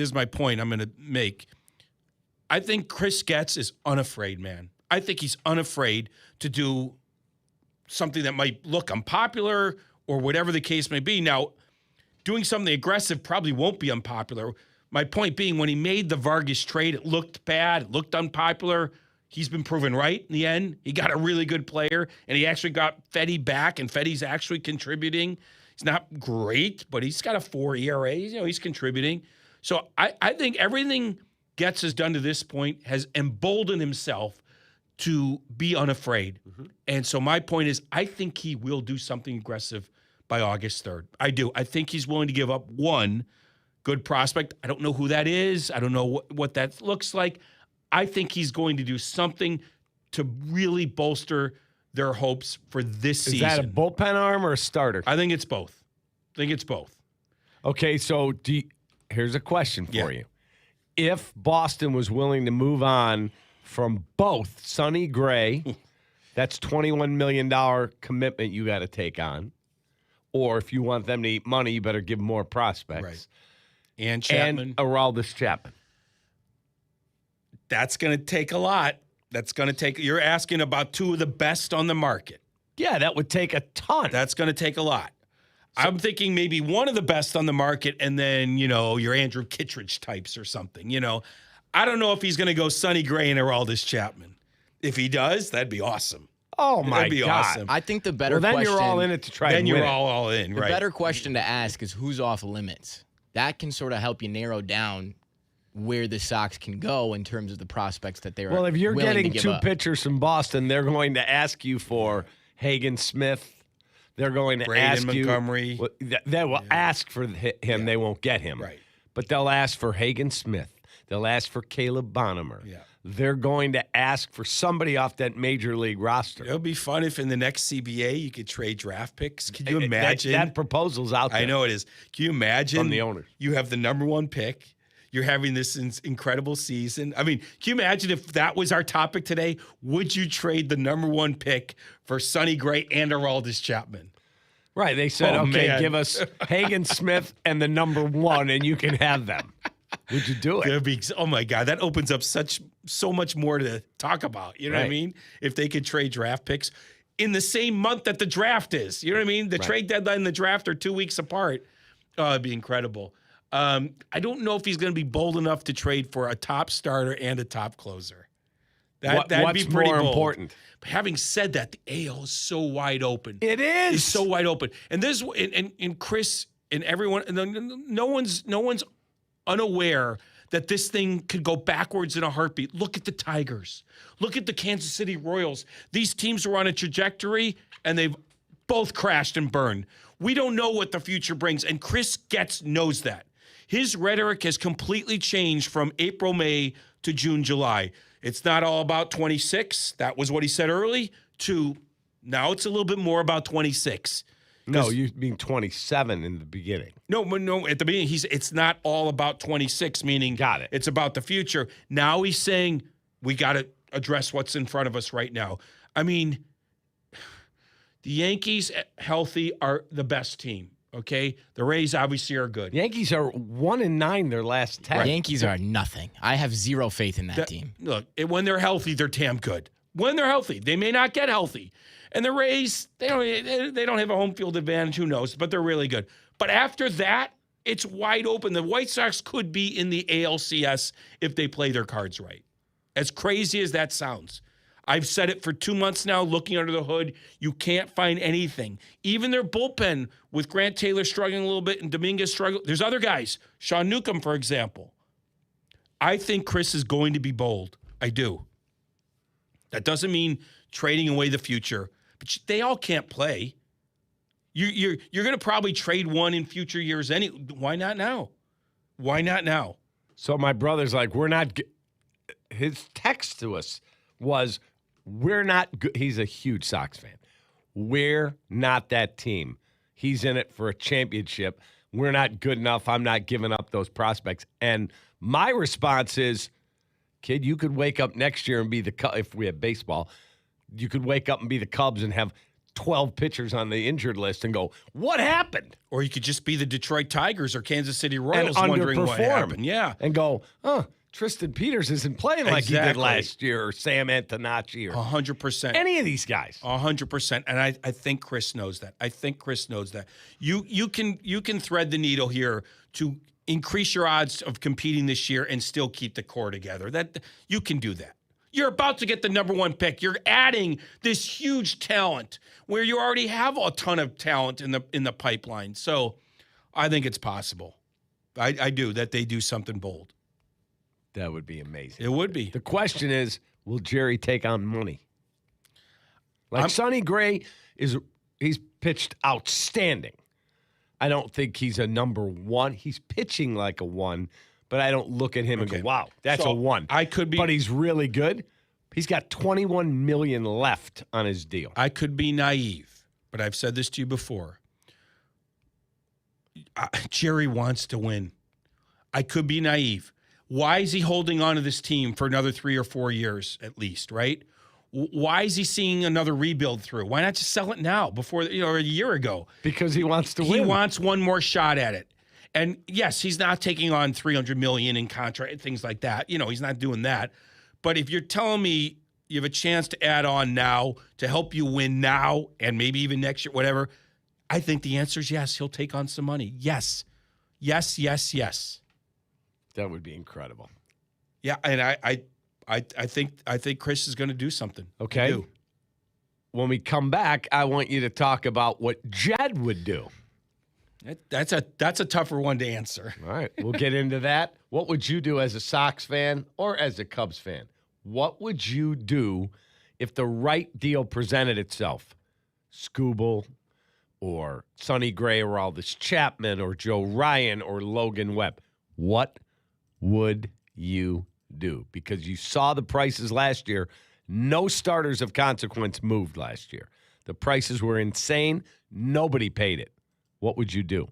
is my point I'm going to make. I think Chris Getz is unafraid, man. I think he's unafraid to do something that might look unpopular or whatever the case may be. Now, doing something aggressive probably won't be unpopular. My point being, when he made the Vargas trade, it looked bad, it looked unpopular. He's been proven right in the end. He got a really good player, and he actually got Fedde back, and Fedde's actually contributing. He's not great, but he's got a 4 ERA. He's contributing. So I think everything Getz has done to this point has emboldened himself to be unafraid. Mm-hmm. And so my point is, I think he will do something aggressive by August 3rd. I do. I think he's willing to give up one good prospect. I don't know who that is. I don't know what that looks like. I think he's going to do something to really bolster their hopes for this season. Is that a bullpen arm or a starter? I think it's both. Okay, so here's a question for you. If Boston was willing to move on from both Sonny Gray, that's $21 million commitment you got to take on, or if you want them to eat money, you better give them more prospects. Right. And Chapman. And Aroldis Chapman. That's going to take a lot. You're asking about two of the best on the market. Yeah, that would take a ton. That's going to take a lot. So, I'm thinking maybe one of the best on the market and then, your Andrew Kittredge types or something. I don't know if he's going to go Sonny Gray and Aroldis Chapman. If he does, that'd be awesome. Oh, my that'd be God. Awesome. I think the better then question... you're all in it to try then and you're win all in, right? The better question to ask is who's off limits. That can sort of help you narrow down where the Sox can go in terms of the prospects that they're Well, if you're willing getting to give two up. pitchers from Boston, they're going to ask you for Hagen Smith. They're going to Braden ask Montgomery. They will ask for him. Yeah. They won't get him. Right. But they'll ask for Hagen Smith. They'll ask for Caleb Bonham. Yeah. They're going to ask for somebody off that major league roster. It would be fun if in the next CBA you could trade draft picks. Can you imagine? That proposal's out there. I know it is. Can you imagine? From the owners. You have the number one pick. You're having this incredible season. I mean, can you imagine if that was our topic today? Would you trade the number one pick for Sonny Gray and Aroldis Chapman? Right. They said, okay, man. give us Hagen Smith and the number one, and you can have them. Would you do it? Oh, my God. That opens up so much more to talk about. You know what I mean? If they could trade draft picks in the same month that the draft is. You know what I mean? The trade deadline and the draft are 2 weeks apart. Oh, it'd be incredible. I don't know if he's going to be bold enough to trade for a top starter and a top closer. That'd what's be pretty more bold. important? But having said that, the AL is so wide open. It is. It's so wide open. And this and Chris and everyone, no one's unaware that this thing could go backwards in a heartbeat. Look at the Tigers. Look at the Kansas City Royals. These teams were on a trajectory, and they've both crashed and burned. We don't know what the future brings, and Chris Getz knows that. His rhetoric has completely changed from April, May to June, July. It's not all about 26. That was what he said early. To now it's a little bit more about 26. No, you mean 27 in the beginning. No. At the beginning, it's not all about 26, meaning Got it. It's about the future. Now he's saying we got to address what's in front of us right now. I mean, the Yankees, healthy, are the best team. Okay, the Rays obviously are good. Yankees are 1-9 their last 10. Yankees are nothing. I have zero faith in that team. Look, when they're healthy, they're damn good. When they're healthy, they may not get healthy. And the Rays, they don't have a home field advantage. Who knows? But they're really good. But after that, it's wide open. The White Sox could be in the ALCS if they play their cards right. As crazy as that sounds. I've said it for 2 months now, looking under the hood. You can't find anything. Even their bullpen, with Grant Taylor struggling a little bit and Dominguez struggling. There's other guys. Sean Newcomb, for example. I think Chris is going to be bold. I do. That doesn't mean trading away the future. But they all can't play. You're going to probably trade one in future years. Why not now? Why not now? So my brother's like, we're not. His text to us was, we're not good. He's a huge Sox fan. We're not that team. He's in it for a championship. We're not good enough. I'm not giving up those prospects. And my response is, kid, you could wake up next year and be if we have baseball, you could wake up and be the Cubs and have 12 pitchers on the injured list and go, what happened? Or you could just be the Detroit Tigers or Kansas City Royals And wondering what underperform. happened. Yeah. And go, Tristan Peters isn't playing like he did Exactly. last year, or Sam Antonacci, or 100%. any of these guys. 100%. And I think Chris knows that. I think Chris knows that. You can thread the needle here to increase your odds of competing this year and still keep the core together. That you can do that. You're about to get the number 1 pick. You're adding this huge talent where you already have a ton of talent in the pipeline. So I think it's possible. I do, that they do something bold. That would be amazing. It would be. The question is, will Jerry take on money? Like Sonny Gray he's pitched outstanding. I don't think he's a number 1. He's pitching like a 1, but I don't look at him and go, wow, that's a 1. I could be, but he's really good. He's got $21 million left on his deal. I could be naive, but I've said this to you before. Jerry wants to win. I could be naive. Why is he holding on to this team for another 3 or 4 years at least, right? Why is he seeing another rebuild through? Why not just sell it now before, or a year ago? Because he wants to win. He wants one more shot at it. And yes, he's not taking on $300 million in contract and things like that. He's not doing that. But if you're telling me you have a chance to add on now to help you win now and maybe even next year, whatever, I think the answer is yes. He'll take on some money. Yes. Yes, yes, yes. That would be incredible. Yeah, and I think Chris is going to do something. Okay. I do. When we come back, I want you to talk about what Jed would do. That's a tougher one to answer. All right, we'll get into that. What would you do as a Sox fan or as a Cubs fan? What would you do if the right deal presented itself? Skubal or Sonny Gray or Aldis Chapman or Joe Ryan or Logan Webb. What would you do? Because you saw the prices last year. No starters of consequence moved last year. The prices were insane. Nobody paid it. What would you do?